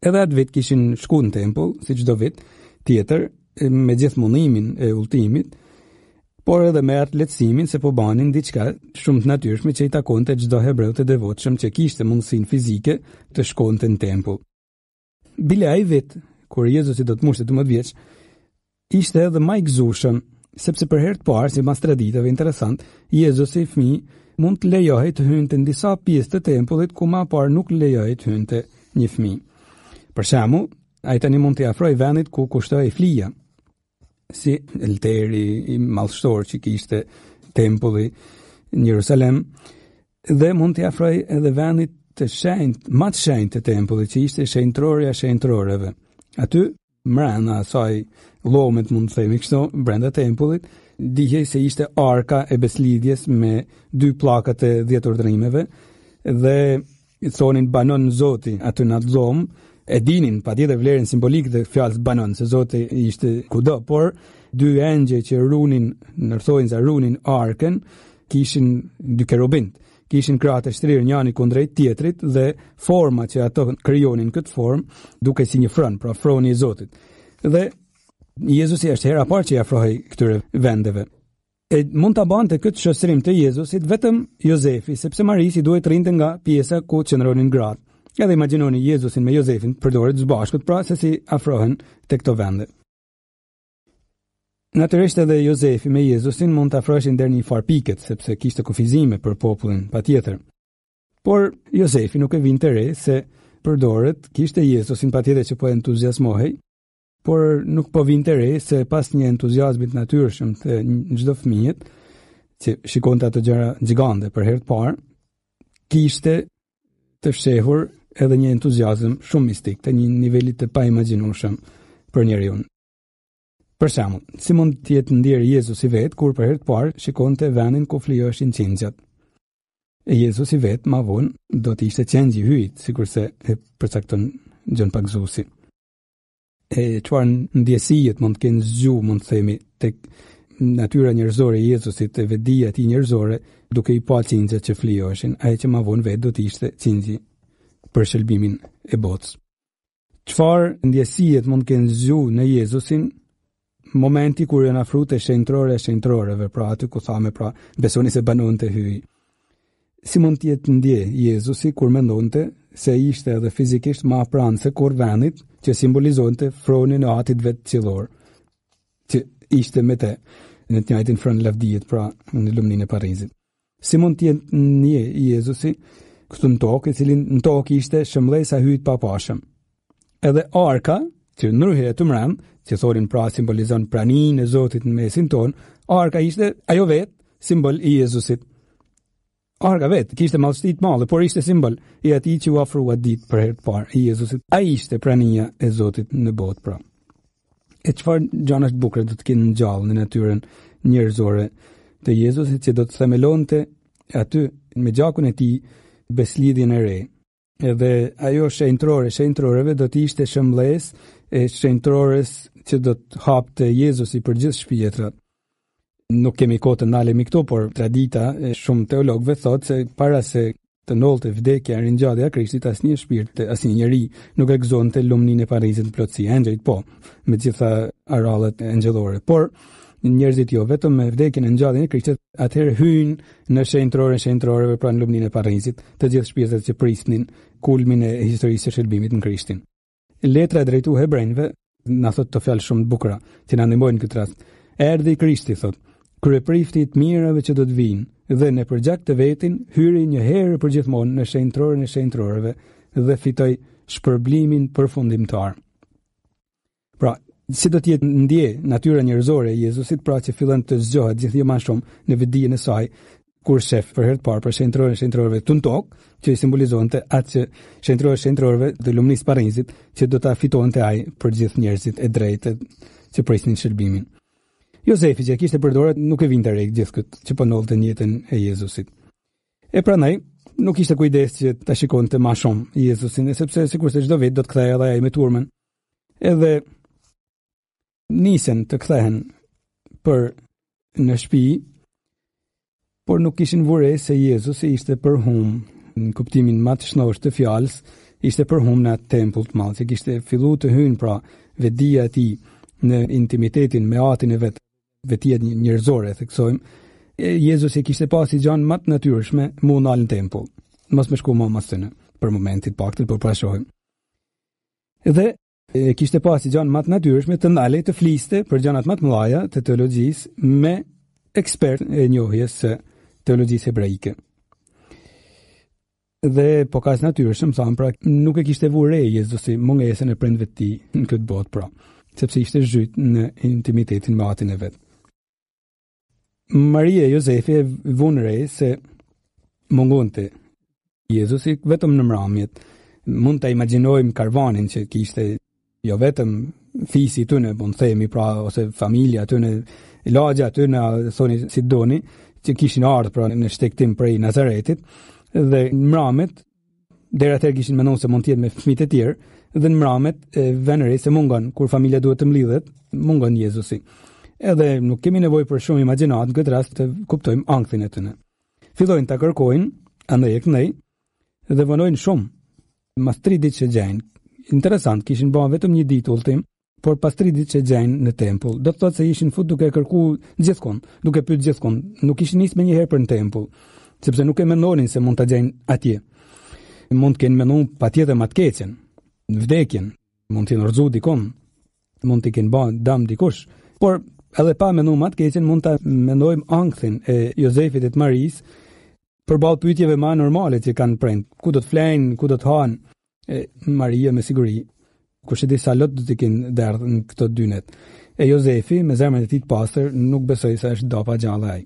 Edhe atë vit kishin shku në tempull, si çdo vit tjetër, me gjithë mundimin e udhëtimit, por edhe me atë lehtësimin se po banin diçka shumë të natyrshme që i takonte çdo hebreu të devotshëm që kishte mundësinë fizike të shkonte në tempull. Bile ai vet, kur Jezusi do të mushte 12 vjeç, ishte edhe më i gëzueshëm, sepse për herë të parë, sipas traditave interesant, Jezusi fëmijë mund të lejohej të hynte në disa pjesë të tempullit ku më parë nuk lejohej të hynte një fëmijë. Për shembull, ai tani mund të afrojë vendit ku kushtoi flija, si alteri i madhështor që kishte tempulli në Jerusalem, dhe mund të afrojë edhe vendit të shenjtë, më të shenjtë të tempullit, që ishte shenjtroria shenjtrorëve. Aty, mbrenda asaj llomet, mund të themi kështu, brenda tempullit, dihej se ishte arka e beslidhjes me 2 pllakat e 10 urdhërimeve, dhe i thonin banon Zoti aty në atë dhomë. E dinin patjetër vlerën simbolike të fjalës banon, se Zoti ishte kudo, por 2 engjëj që ndërthojnë se runin arkën, kishin 2 kerubin, kishin krahë të shtrirë njëri kundrejt tjetrit, dhe forma që ato krijonin këtë formë duke si një fron, pra froni i Zotit. Dhe Jezusi është hera parë që i afrohej këtyre vendeve. E mund ta bante këtë shoqërim të Jezusit vetëm Jozefi, sepse Marisi duhet rrinte nga pjesa ku qëndronin gratë. Edhe imagjinoni Jezusin me Jozefin përdoret së bashkut, pra se si afrohen te këto vende. Natyrisht edhe Jozefi me Jezusin mund të afroheshin deri një farë piket, sepse kishte kufizime për popullin, patjetër. Por Jozefi nuk e vinte re se përdoret, kishte Jezusin patjetër që po entuziasmohej, por nuk po vinte re se pas një entuziazmit natyrshëm të çdo fëmijët, që shikonte ato gjëra gjigande për herë të parë, kishte të fshehur edhe një entuziazëm shumë mistik, të një niveli të paimagjinueshëm për njeriu. Për shembull, si mund të jetë ndjer Jezusi vet kur për herë të parë shikonte vendin ku flijoheshin qengjat. E Jezusi vet më vonë do të ishte qengji hyjt, sikurse e përcakton Gjon Pagzusi. E çfarë ndjesijet mund të kenë zgjuar, mund të themi, tek natyra njerëzore e Jezusit, e vetdia e tij njerëzore, duke i pa qengjat që flijoheshin, ai që më vonë vet do të ishte qengji për shëlbimin e botës. Çfarë ndjesijet mund të kenë zgjuar në Jezusin momenti kur janë afruar shenjtrorëve, pra aty ku thamë, pra besoni se banonte hyj. Si mund të jetë ndje Jezusi kur mendonte se ishte edhe fizikisht më pranë se kur vendit që simbolizonte fronin e atit vet qiellor, që ishte me te në të njëjtin fron lavdiet, pra në lumnin e Parizit. Si mund të jetë ndje Jezusi këtu në tokë, i cili në tokë ishte shëmbëllesa hyjt pa pashëm. Edhe arka, që ndryhe të mbrëm, që thorin pra simbolizon praninë e Zotit në mesin ton, arka ishte ajo vet simbol i Jezusit. Arka vet kishte madhështi të madhe, por ishte simbol i atij që u ofrua ditë për herë të parë i Jezusit. Ai ishte prania e Zotit në botë, pra. E çfarë gjanash të bukura do të kenë ngjallë në natyrën njerëzore të Jezusit, që do të themelonte aty me gjakun e tij beslidhjen e re. Edhe ajo shenjtrorëve do të ishte shëmbëlesë e shenjtrores që do të hapte Jezusi për gjithë shpjetrat. Nuk kemi kohë të ndalemi këtu, por tradita e shumë teologëve thotë se para se të ndodhte vdekja e ringjallja e Krishtit, asnjë shpirt, asnjë njeri nuk e gëzonte lumnin e Parizit në plotësi. Engjëjt po, me gjitha arallet engjëllore, por njerëzit jo, vetëm me vdekjen e ngjalljes e Krishtit, atëherë hyjnë në shenjtrorëve pra në lumnin e Parizit, të gjithë shpirtat që prisnin kulmin e historisë së shëlbimit në Krishtin. Letra e drejtuar hebrejve na thot të fjalë shumë të bukura që na ndihmojnë në këtë rast. Erdhi Krishti, thot, kryeprifti të mirave që do të vinë, dhe në përgjak të vetin hyri një herë përgjithmonë në shenjtrorën e shenjtrorëve dhe fitoi shpërblimin përfundimtar. Pra, si do të jetë ndje natyra njerëzore e Jezusit, pra që fillon të zgjohet gjithnjë më shumë në vetdijen e saj, kur shef për herë të parë për shenjtrorën e shenjtrorëve të tokë, që simbolizonte atë që shenjtrorëve të lumnisë Parizit, që do ta fitonte ai për gjithë njerëzit e drejtë që prisnin shërbimin. Jozefi që kishte përdorur nuk e vinte re gjithë këtë që po ndodhte në jetën e Jezusit. E prandaj nuk kishte kujdes që ta shikonte më shumë Jezusin, sepse sikurse çdo vit do të kthehej edhe ai me turmën. Edhe nisen të kthehen për në shtëpi, por nuk kishin vërej se Jezusi ishte përhum, në kuptimin më të shnosh të fjalës, ishte përhum në atë tempull të madh, që kishte filluar të hyjnë pra vetdia e tij në intimitetin me atin e vet, vetdia njerëzore, theksojmë. Jezusi kishte pasi gjën më të natyrshme mu ndal në tempull. Mos më shku më mas në për momentin paktën, por pra shohim. Dhe kishte pasi gjëra më të natyrshme të ndalej të fliste për gjërat më të mëdha të teologjisë me ekspert e njohjes së teologjisë hebraike. Dhe po ka natyrshëm, thamë, pra nuk e kishte vurë re Jezusi mungesën e prindve të tij në këtë botë, pra, sepse ishte zhyt në intimitetin me atin e vet. Maria e Jozefi e vunë re se mungonte Jezusi vetëm në mramjet. Mund të imagjinojmë karvanin që kishte jo vetëm fisi tyne, po themi, pra, ose familja tyne, lagja tyne, thoni si doni, që kishin ardhur pra në shtektim prej Nazaretit, dhe në mramet, deri atëherë kishin menduar se mund të jetë me fëmijët e tjerë, dhe në mramet vënë re se mungon kur familja duhet të mlidhet, mungon Jezusi. Edhe nuk kemi nevojë për shumë imagjinat në këtë rast të kuptojmë ankthin e tyre. Fillojnë ta kërkojnë, andaj e këndej, dhe vonojnë shumë. Mas 3 ditë që gjejnë. Interesant, kishin bërë vetëm një ditë ultim, por pas 3 ditë që gjejnë në tempull, do të thotë se ishin fut duke kërkuar gjithkund, duke pyetur gjithkund, nuk ishin nisë më një herë për në tempull, sepse nuk e mendonin se mund ta gjejnë atje. Mund të kenë menduar patjetër më të keqen, vdekjen, mund të rrezu dikon, mund të kenë bën dëm dikush, por edhe pa menduar më të keqen mund ta mendojmë ankthin e Jozefit e të Maris përballë pyetjeve më normale që kanë prind, ku do të flejnë, ku do të hanë. Maria me siguri, kush e di sa lot do të kenë derdh në këto dynet. E Jozefi me zemrën e tij të pastër nuk besoi se është dopa gjallë ai.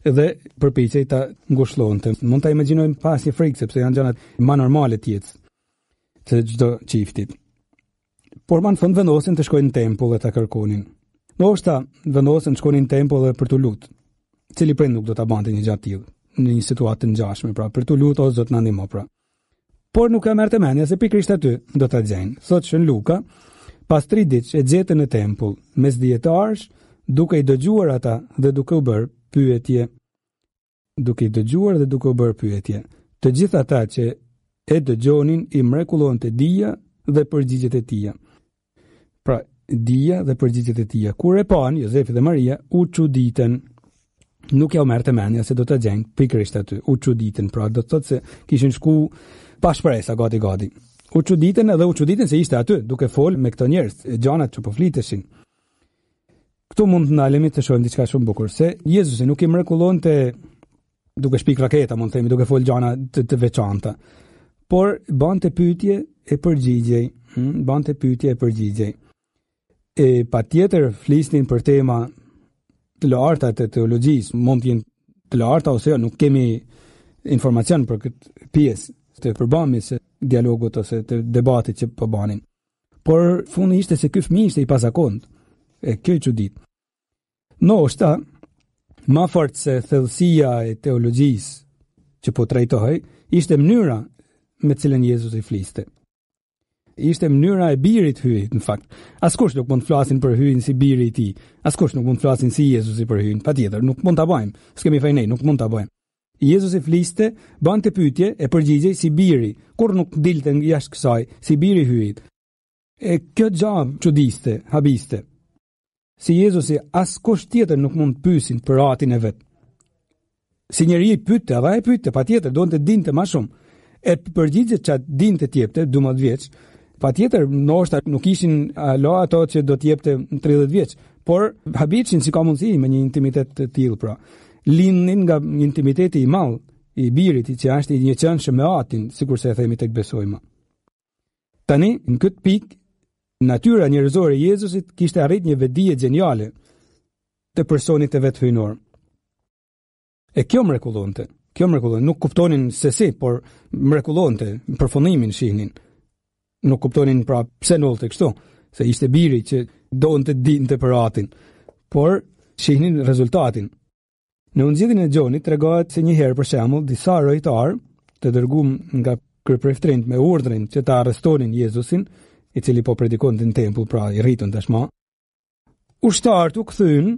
Edhe përpiqej ta ngushëllonte. Mund ta imagjinojmë pas një frikë sepse janë gjërat më normale të jetës të çdo çiftit. Por më në fund vendosen të shkojnë në tempull dhe ta kërkonin. Ndoshta vendosen të shkonin në tempull dhe për të lutur. Cili prind nuk do ta bante një gjë të tillë në një situatë të ngjashme, pra për të lutur ose Zot na ndihmo, pra. Por nuk ka merrte mendja se pikërisht aty do ta gjejnë. Thotë Shën Luka, pas 3 ditë e gjetën në tempull mes dietarësh, duke i dëgjuar ata dhe duke u bërë pyetje. Të gjithë ata që e dëgjonin i mrekullonte dija dhe përgjigjet e tija. Pra, dija dhe përgjigjet e tija. Kur e pan, Jozefi dhe Maria u çuditën. Nuk ja u merrte mendja se do ta gjejnë pikërisht aty. U çuditën, pra do të thotë se kishin shku pa shpresa gati. U çuditën se ishte aty, duke fol me këto njerëz, gjanat që po fliteshin. Këtu mund të ndalemi të shohim diçka shumë bukur, se Jezusi nuk i mrekullonte duke shpik raketa, mund të themi, duke fol gjana të veçanta, por bante pyetje e përgjigjej. E patjetër flisnin për tema të larta të teologjisë, mund të jenë të larta ose jo, nuk kemi informacion për këtë pjesë të përbamjes së dialogut ose të debatit që po banin. Por fundi ishte se ky fëmijë ishte i pazakont. E kjo i çudit. Ndoshta më fort se thellësia e teologjisë që po trajtohej, ishte mënyra me cilën Jezusi fliste. Ishte mënyra e birit hyjit, në fakt. Askush nuk mund të flasin për hyjin si biri i tij. Askush nuk mund të flasin si Jezusi për hyjin. Patjetër, nuk mund ta bëjmë. S'kemi fejnë, nuk mund ta bëjmë. Jezusi fliste, bante pyetje e përgjigjej si biri, kur nuk dilte jashtë kësaj, si biri i hyjit. E kjo gjë çudiste, habiste. Si Jezusi askush tjetër nuk mund të pyesin për atin e vet. Si njeri i pyette, edhe ai pyette, patjetër donte dinte më shumë. E përgjigjet që dinte të jepte 12 vjeç, patjetër ndoshta nuk ishin ato që do të jepte 30 vjeç, por habiteshin si ka mundësi me një intimitet të tillë, pra. Lindnin nga një intimiteti i madh i birit që është i njëjtëshëm me atin, sikurse e themi tek besojma. Tani, në këtë pikë, natyra njerëzore e Jezusit kishte arrit një vetdije geniale të personit të vet hyjnor. E kjo mrekullonte. Nuk kuptonin se si, por mrekullonte, përfundimin shihnin. Nuk kuptonin pra pse ndolte kështu, se ishte biri që donte dinte për atin, por shihnin rezultatin. Në Ungjillin e Gjonit tregohet se një herë për shembull disa rojtar të dërguar nga kryepreftrinë me urdhrin që ta arrestonin Jezusin, i cili po predikonte në tempull, pra i rritën tashmë. Ushtarët u kthyn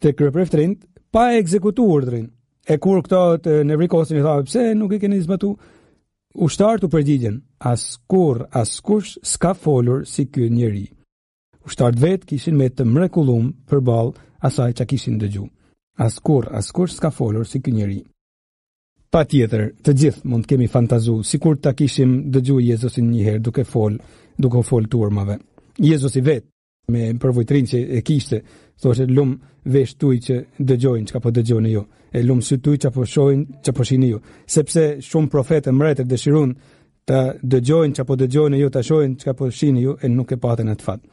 te kryepreftrinë pa ekzekutuar urdhrin. E kur këto të nevrikosin i tha, pse nuk i keni zbatu? Ushtarët u përgjigjen, askush s'ka folur si ky njeri. Ushtarët vet kishin me të mrekulluar përballë asaj që kishin dëgjuar. Askush s'ka folur si ky njeri. Patjetër, të gjithë mund të kemi fantazu, sikur ta kishim dëgjuar Jezusin një herë duke fol duke u fol turmave. Jezusi vetë, me përvojtrin që e kishte, thoshte lum vesh tuj që dëgjojnë çka po dëgjoni ju, e lum sy tuj që po shohin, që po shihni ju, sepse shumë profetë mbretër dëshirun të dëgjojnë që po dëgjojnë ju, të shohin çka po shihni ju, e nuk e patën atë fat.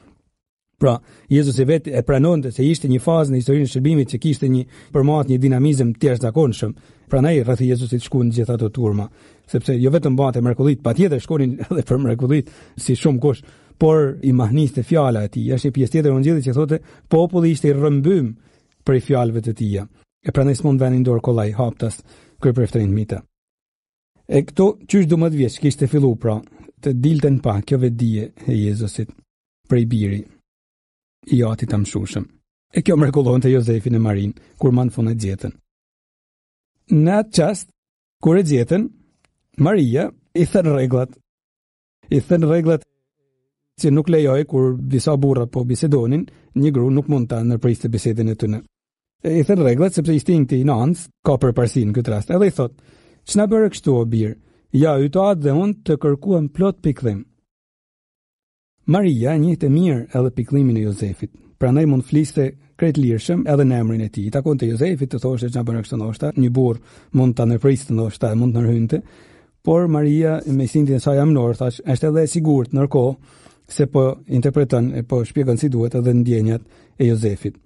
Pra, Jezusi vetë e pranonte se ishte një fazë në historinë e shërbimit që kishte një përmat një dinamizëm të jashtëzakonshëm. Prandaj rreth Jezusit shkuan gjithë ato turma, sepse jo vetëm bante mrekullit, patjetër shkonin edhe për mrekullit si shumë kush, por i mahniste fjala e tij. Është një pjesë tjetër Ungjillit që thotë populli ishte i rrëmbym për fjalëve të tija. E prandaj s'mund vënë dorë kollaj haptas kryepreftrin mita. E këto qysh 12 vjeç kishte fillu pra të dilten pa kjo vetdije e Jezusit prej biri i atit të mshushëm. E kjo mrekullohen të Jozefin e Marin, kur ma në fund e gjetën. Në atë qast, kur e gjetën, Maria i thënë reglat që nuk lejoj kur disa burra po bisedonin, një gru nuk mund të nërpriste bisedin e tëne. I thënë reglat sepse instinkti i nanës ka përparsin këtë rast, edhe i thot, ç'na bërë kështu o birë, ja ytat dhe unë të kërkuam plot pikëllim. Maria njihte mirë edhe pikëllimin e Jozefit, prandaj mund fliste krejt lirshëm edhe në emrin e tij. I takon te Jozefit të thoshte ç'na bën kështu ndoshta, një burr mund ta ndërpriste ndoshta, mund të ndërhynte, por Maria me instinktin e saj amnor thash, është edhe e sigurt ndërkohë se po interpreton e po shpjegon si duhet edhe ndjenjat e Jozefit.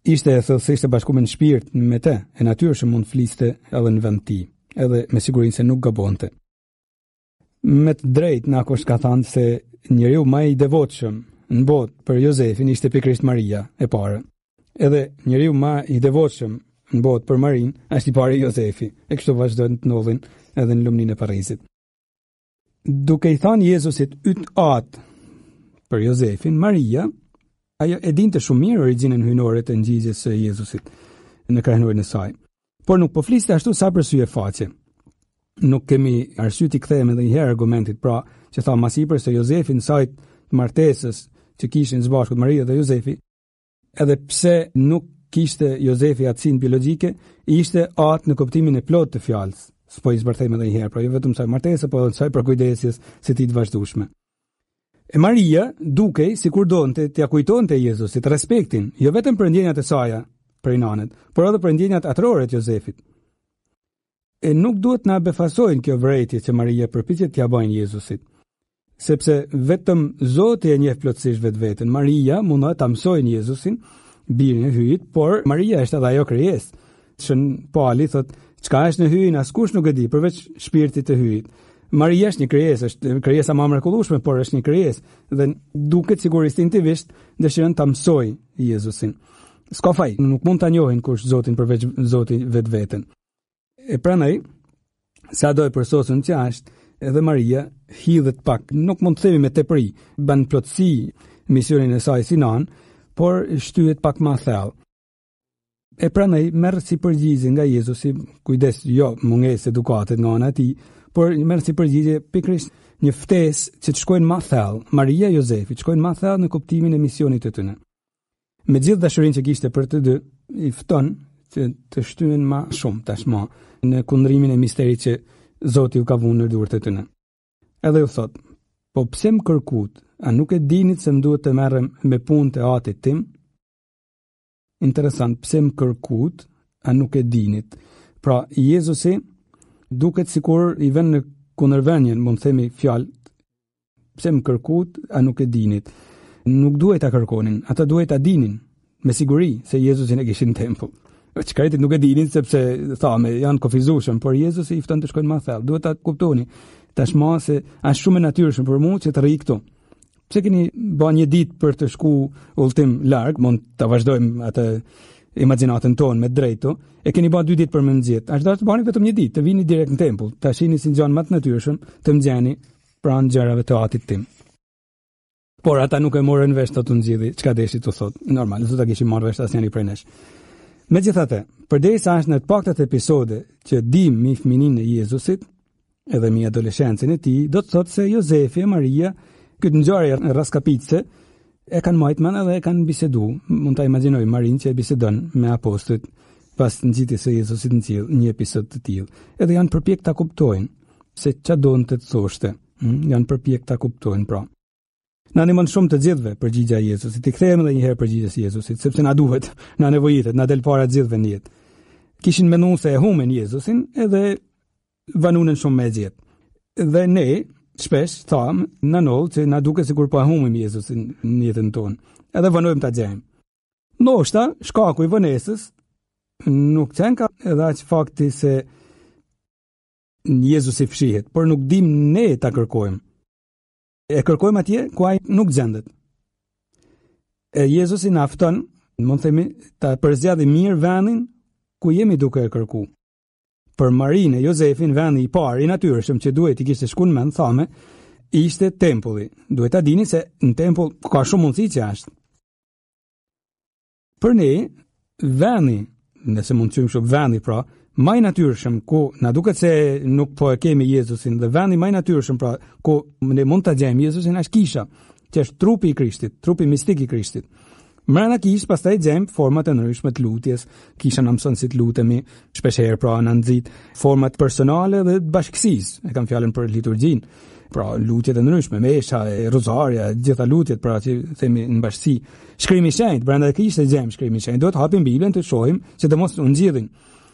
Ishte e thellësisht e bashkuar në shpirt me të, e natyrshëm mund fliste edhe në vend tij, edhe me sigurinë se nuk gabonte. Me të drejtë na kush ka thënë se njeriu më i devotshëm në botë për Jozefin ishte pikërisht Maria e parë. Edhe njeriu më i devotshëm në botë për Marin është i parë Jozefi. E kështu vazhdojnë të ndodhin edhe në lumnin e Parizit. Duke i thënë Jezusit yt at për Jozefin, Maria ajo e dinte shumë mirë origjinën hyjnore të ngjitjes së Jezusit në krahënurin e saj. Por nuk po fliste ashtu sa për sy e faqe. Nuk kemi arsye t'i kthejmë edhe një herë argumentit, pra që tha mas i për se Jozefin sajt martesës që kishin së bashku Maria dhe Jozefi, edhe pse nuk kishte Jozefi atësinë biologjike, ishte atë në kuptimin e plot të fjalës. S'po i zbërthejmë edhe një herë, pra jo vetëm saj martese, po edhe saj për kujdesjes së tij të vazhdueshme. E Maria dukej sikur donte t'ia kujtonte Jezusit respektin, jo vetëm për ndjenjat e saj prej nanet, por edhe për ndjenjat atrore të Jozefit. E nuk duhet na befasojnë kjo vërejtje që Maria përpiqet t'ia bëjnë Jezusit, sepse vetëm Zoti e njeh plotësisht vetveten. Maria mundohet ta mësojnë Jezusin, birin e hyjit, por Maria është edhe ajo krijesë. Shën Pauli thot, çka është në hyjin askush nuk e di, përveç shpirtit të hyjit. Maria është një krijesë, është krijesa më e mrekullueshme, por është një krijesë dhe duket sigur instinktivisht dëshiron ta mësojë Jezusin. S'ka faj, nuk mund ta njohin kush Zotin përveç Zotit vetveten. E pranaj, sa do e përsosën që është, edhe Maria hidhet pak, nuk mund të themi me tepëri, bën plotësi misionin e saj si nan, por shtyhet pak më thellë. E pranaj, merr si përgjigje nga Jezusi, kujdes jo mungesë edukate nga ana e tij, por merr si përgjigje pikërisht një ftesë që të shkojnë më thellë. Maria e Jozefi të shkojnë më thellë në kuptimin e misionit të tyre. Me gjithë dashurinë që kishte për të dy, i fton që të shtyhen më shumë tashmë në kundrimin e misterit që Zoti u ka vënë në durët e tyre. Edhe u thot, po pse më kërkut, a nuk e dinit se më duhet të merrem me punët e atit tim? Interesant, pse më kërkut, a nuk e dinit. Pra, Jezusi duket sikur i vën në kundërvënien, mund të themi fjalë, pse më kërkut, a nuk e dinit. Nuk duhet ta kërkonin, ata duhet ta dinin, me siguri se Jezusin e kishin në tempull. Çkaretit nuk e dinin sepse thamë janë kufizueshëm, por Jezusi i fton të shkojnë më thellë. Duhet ta kuptoni tashmë se është shumë e natyrshëm për mua që të rri këtu. Pse keni bën një ditë për të shku udhtim larg, mund ta vazhdojmë atë imagjinatën tonë me drejto, e keni bën 2 ditë për më nxjerr. Tash do të bëni vetëm një ditë, të vini direkt në tempull, ta shihni si gjën më të natyrshëm, të nxjeni pranë gjërave të atit tim. Por ata nuk e morën vesh të nxjidhi, çka deshi të thotë. Normal, do ta kishim marrë vesh asnjëri prej nesh. Megjithatë, përderisa është në të paktat episode që dim mi fëminin e Jezusit, edhe mi adoleshencën e tij, do të thotë se Jozefi e Maria, këtë ngjarje raskapitse, e kanë marrë mend edhe e kanë bisedu. Mund ta imagjinoj Marin që e bisedon me apostujt pas ngjitjes së Jezusit në qiell, një episod të tillë. Edhe janë përpjek ta kuptojnë se ç'a donte të thoshte Janë përpjek ta kuptojnë pra. Na ndihmon shumë të gjithëve përgjigja e Jezusit. I kthehemi edhe një herë përgjigjes së Jezusit, sepse na duhet, na nevojitet, na del para të gjithëve në jetë. Kishin menduar se e humbin Jezusin edhe vanunën shumë me gjetë. Dhe ne shpesh thamë në nol që na duket sikur po e humbim Jezusin në jetën tonë. Edhe vanojmë ta gjejmë. Ndoshta shkaku i vonesës nuk qenë ka edhe aq fakti se Jezusi fshihet, por nuk dim ne ta kërkojmë. E kërkojmë atje ku ai nuk gjendet. E Jezusi na fton, mund të themi, ta përzgjedhim mirë vendin ku jemi duke e kërku. Për Marinë e Jozefin, vendi i parë i natyrshëm që duhet i kishte shkuar në mend, thamë, ishte tempulli. Duhet ta dini se në tempull ka shumë mundësi që është. Për ne, vendi, nëse mund të thëmë shumë vendi pra, më i natyrshëm ku na duket se nuk po e kemi Jezusin, dhe vendi më i natyrshëm pra ku ne mund ta gjejmë Jezusin është kisha, që është trupi i Krishtit, trupi mistik i Krishtit. Mbrana kishës pastaj gjejmë format e ndryshme të lutjes, kisha na mëson si të lutemi, shpeshherë pra na nxit format personale dhe bashkësisë, e kam fjalën për liturgjinë. Pra lutjet e ndryshme, mesha, rozaria, gjitha lutjet pra që themi në bashkësi. Shkrimi i shenjtë, brenda kishës gjejmë shkrimi i shenjtë. Duhet hapim Biblën të shohim se të mos u ngjidhin.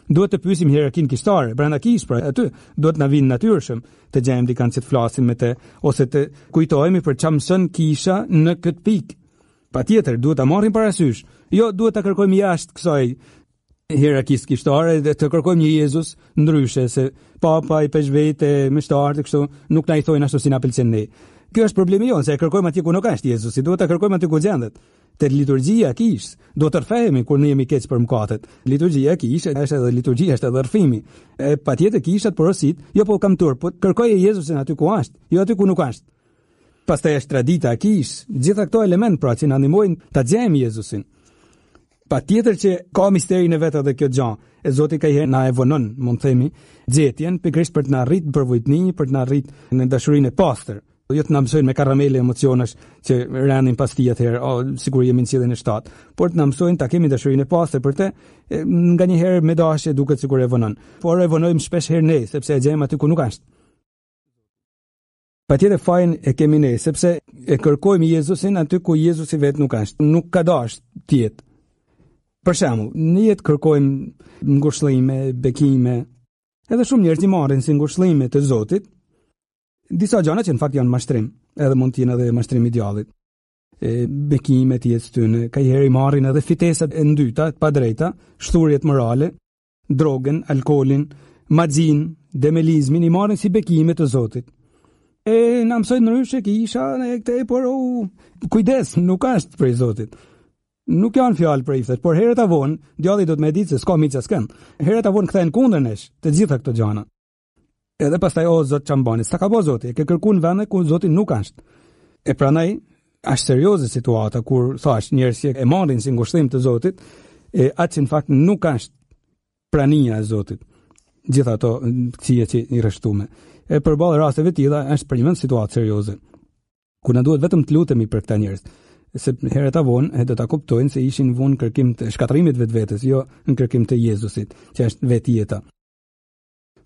Duhet të pyesim hierarkinë kishtare, brenda kishës pra aty duhet na vinë natyrshëm të gjejmë dikant që të flasim me të ose të kujtohemi për çfarë mëson kisha në këtë pikë. Patjetër duhet ta marrim parasysh. Jo duhet ta kërkojmë jashtë kësaj hierarkisë kishtare dhe të kërkojmë një Jezus ndryshe se papa i peshvetë me shtartë kështu nuk na i thojnë ashtu si na pëlqen ne. Kjo është problemi jonë, se e kërkojmë atje ku nuk është Jezusi, duhet ta kërkojmë aty ku gjendet. Te liturgjia e kishës, duhet të rrfehemi kur ne jemi keq për mëkatet. Liturgjia e kishës është edhe liturgjia, është edhe rrfimi. Patjetër kishat porosit, jo po kam turp, po kërkoje Jezusin aty ku është, jo aty ku nuk është. Pastaj është tradita e kishës, gjitha këto element pra që na ndihmojnë ta gjejmë Jezusin. Patjetër që ka misterin e vet edhe kjo gjë. E Zoti ka herë na e vonon, mund të themi, gjetjen pikërisht për të na arritë për vojtni, për të na arritë në dashurinë e pastër. Jo të na mësojnë me karamele emocionesh që rëndin pas ti atëherë, sikur jemi në qiellin e 7, por të na mësojnë ta kemi dashurinë e pastër për të, nganjëherë me dashje duket sikur e vonon. Por e vonojmë shpesh herë ne, sepse e gjejmë aty ku nuk është. Patjetër fajin e kemi ne, sepse e kërkojmë Jezusin aty ku Jezusi vet nuk është. Nuk ka dash tjetë. Për shembull, në jetë kërkojmë ngushëllime, bekime, edhe shumë njerëz i marrin si ngushëllime të Zotit disa gjëra që në fakt janë mashtrim, edhe mund të jenë edhe mashtrim i djallit. Bekime të jetës tyne, kajherë i marrin edhe fitesat e ndyta, të padrejta, shturjet morale, drogën, alkoolin, magjin, demelizmin, i marrin si bekime të Zotit. Na mësojnë ndryshe kisha e këtej, por kujdes, nuk është prej Zotit. Nuk janë fjalë për iftet, por herët avon, djalli do të më ditë se s'ka miq as kënd. Herët avon kthehen kundër nesh, të gjitha këto gjëra. Edhe pastaj Zot çam bani, s'ta ka bëu Zoti, e ke kërkuar në vende ku Zoti nuk është. E prandaj është serioze situata kur thash njerëz që e marrin si ngushëllim të Zotit, atë në fakt nuk është prania e Zotit. Gjitha ato këqija që i rreshtuame. Përballë rasteve të tilla është për një situatë serioze. Ku na duhet vetëm të lutemi për këta njerëz. Se herët avon do ta kuptojnë se ishin vonë kërkim të shkatërimit vetvetes, jo në kërkim të Jezusit, që është vetë jeta.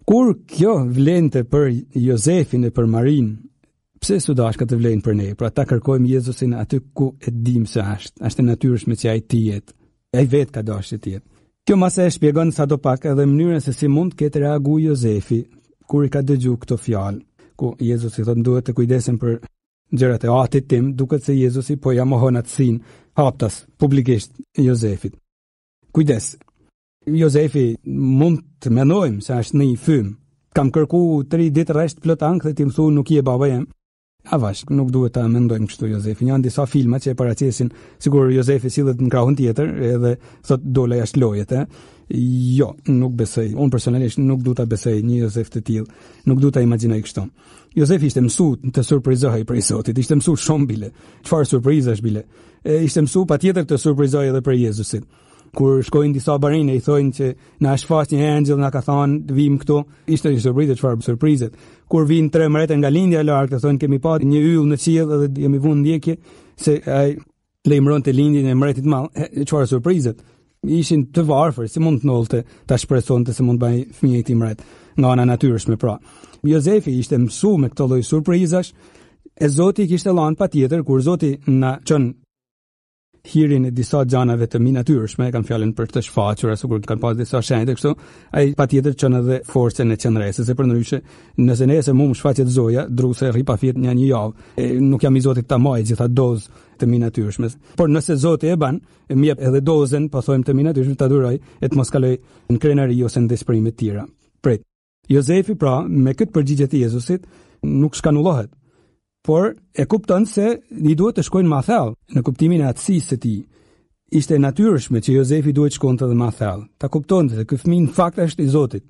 Kur kjo vlente për Jozefin e për Marinë, pse s'u dashka të vlen për ne? Pra ta kërkojmë Jezusin aty ku e dim se është e natyrshme që ai të jetë. Ai vetë ka dashur të jetë. Kjo masë e shpjegon sadopak edhe mënyrën se si mund të ketë reaguar Jozefi kur i ka dëgjuar këto fjalë, ku Jezusi thotë duhet të kujdesen për gjërat e atit tim, duket se Jezusi po ja mohon atësin haptas publikisht Jozefit. Kujdes, Jozefi mund të mendojmë se është në një fym. Kam kërku 3 ditë rresht plot ankth dhe ti më thu nuk je baba jem. Avash, nuk duhet ta mendojmë kështu Jozefin. Janë disa filma që e paraqesin sigur Jozefi sillet në krahun tjetër edhe thot dole jashtë lojet, Jo, nuk besoj. Unë personalisht nuk du ta besoj një Jozef të tillë. Nuk du ta imagjinoj kështu. Jozefi ishte mësuar të surprizohej prej Zotit. Ishte mësuar shumë bile. Çfarë surprizash bile? Ishte mësuar patjetër të surprizojë edhe për Jezusin. Kur shkojnë disa barinë i thonë që na shfaq një angjëll na ka thënë vim këtu, ishte një surprizë, çfarë surprizet. Kur vinë 3 mrete nga lindja e lartë, thonë kemi parë një yll në qiell dhe jemi vënë ndjekje se ai lejmëronte lindjen e mretit të madh. Çfarë surprizet. ishin të varfër, si mund të nolte, ta shpresonte se mund bëj fëmijë i timret nga ana natyrshme pra. Jozefi ishte mësuar me këto lloj surprizash, e Zoti kishte lënë patjetër kur Zoti na çon hirin e disa gjanave të natyrshme, kanë fjalën për të shfaqur, sikur kanë pas disa shenjë kështu, ai patjetër çon edhe forcën e qendresës, se përndryshe, nëse nesër më shfaqet zoja, druse rri pa fjet një javë, nuk jam i Zotit ta maj gjitha dozë të natyrshme. Por nëse Zoti e ban, më jep edhe dozën, po thojmë të natyrshme ta duroj, e të mos kaloj në krenari ose në desprime të tjera. Prit. Jozefi pra, me këtë përgjigje të Jezusit, nuk shkanullohet, por e kupton se i duhet të shkojnë më thellë në kuptimin e atësisë së tij. Ishte natyrshme që Jozefi duhet shkonte edhe më thellë. Ta kuptonte se ky fëmijë në fakt është i Zotit.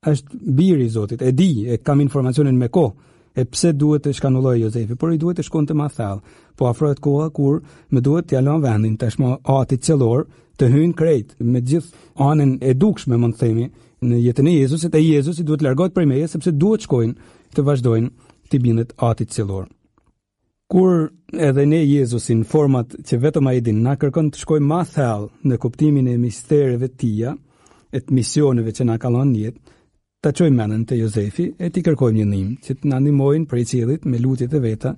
Është biri i Zotit, e di, e kam informacionin me kohë, e pse duhet të shkanullojë Jozefi, por i duhet të shkonte më thellë. Po afrohet koha kur më duhet t'ia lëm vendin tashmë atit qellor të hyjnë krejt me gjithë anën e dukshme, mund të themi, në jetën e Jezusit, e Jezusi duhet largohet prej meje sepse duhet shkojnë të vazhdojnë të bindet atit qellor. Kur edhe ne Jezusin format që vetëm ai din na kërkon të shkojmë më thellë në kuptimin e mistereve të tija, e të misioneve që na ka lënë në jetë, ta çojmë mendën te Jozefi e t'i kërkojmë një ndihmë që të na ndihmojnë prej qiellit me lutjet e veta,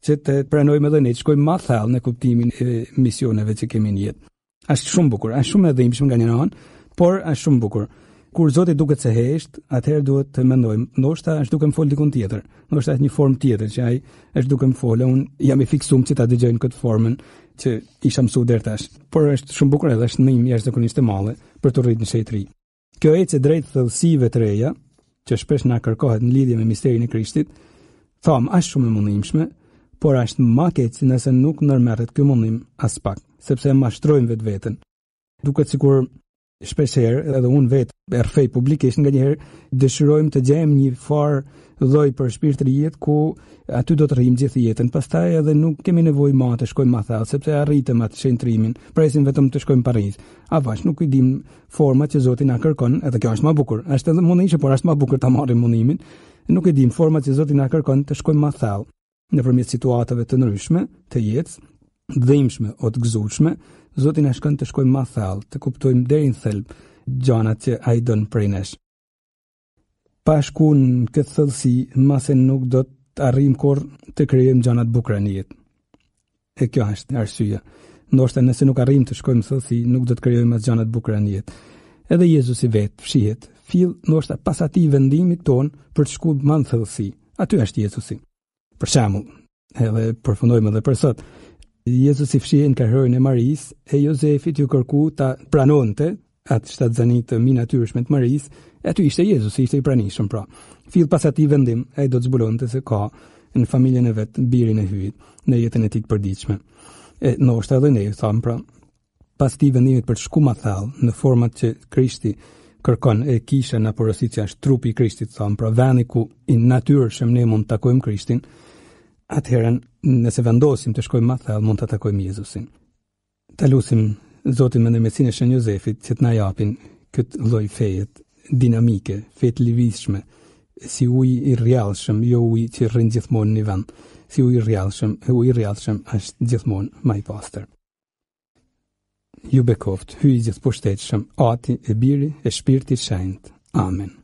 që të pranojmë edhe ne të shkojmë më thellë në kuptimin e misioneve që kemi në jetë. Është shumë bukur, është shumë e dhimbshëm nga një anë, por është shumë bukur. Kur Zoti duket se hesht, atëherë duhet të mendojmë, ndoshta është duke më fol dikun tjetër, ndoshta është një formë tjetër që ai është duke më folë, unë jam i fiksuar që ta dëgjoj në këtë formën që isha mësuar deri tash. Por është shumë bukur edhe është ndihmë jashtëzakonisht e madhe për të rritur në shetëri. Kjo ecë drejt thellësive të reja, që shpesh na kërkohet në lidhje me misterin e Krishtit, them, është shumë e mundimshme, por është më keq nëse nuk ndërmerret ky mundim as pak, sepse mashtrojmë vetveten. Duket sikur shpeshherë edhe unë vetë e rrfej publikisht nganjëherë dëshirojmë të gjejmë një farë lloj për shpirtërijet ku aty do të rrijmë gjithë jetën. Pastaj edhe nuk kemi nevojë më të shkojmë më thellë sepse arritëm atë shëntrimin, presim vetëm të shkojmë Paris. Avash nuk i dim format që Zoti na kërkon, edhe kjo është më bukur. Është edhe mundësi, por është më bukur ta marrim mundimin. Nuk i dim format që Zoti na kërkon të shkojmë më thellë nëpërmjet situatave të ndryshme të jetës, dhimbshme o të gëzueshme. Zoti na shkon të shkojmë më thellë, të kuptojmë deri në thelb gjanat që ai don prej nesh. Pa shkuar në këtë thellësi, mase nuk do të arrijmë kurrë të krijojmë gjana të bukura në jetë. E kjo është arsyeja. Ndoshta nëse nuk arrijmë të shkojmë në thellësi, nuk do të krijojmë as gjana të bukura në jetë. Edhe Jezusi vetë fshihet, fill ndoshta pas atij vendimit ton për të shkuar më në thellësi. Aty është Jezusi. Për shembull, edhe përfundojmë edhe për sot. Jezusi fshihen ka hyrën e Maris e Jozefit ju kërku ta pranonte atë shtatzani të natyrshme të Maris, e aty ishte Jezusi, ishte i pranishëm pra. Fill pas atij vendim, ai do të zbulonte se ka në familjen e vet birin e hyjit në jetën e tij të përditshme. E ndoshta edhe ne tham pra, pas këtij vendimit për të shkuar më thellë në format që Krishti kërkon e kisha në porosit që është trupi i Krishtit, tham pra, vendi ku i natyrshëm ne mund të takojmë Krishtin. Atëherën, nëse vendosim të shkojmë më thellë, mund të takojmë Jezusin. Ta lutim Zotin me ndërmjetësinë e Shën Jozefit që të na japin këtë lloj fejet dinamike, fetë lëvizshme, si ujë i rrjallshëm, jo ujë që rrin gjithmonë në vend. Si ujë i rrjallshëm është gjithmonë më i pastër. Ju bekoft, hyj gjithë pushtetshëm, Ati e Biri e Shpirtit Shenjtë. Amen.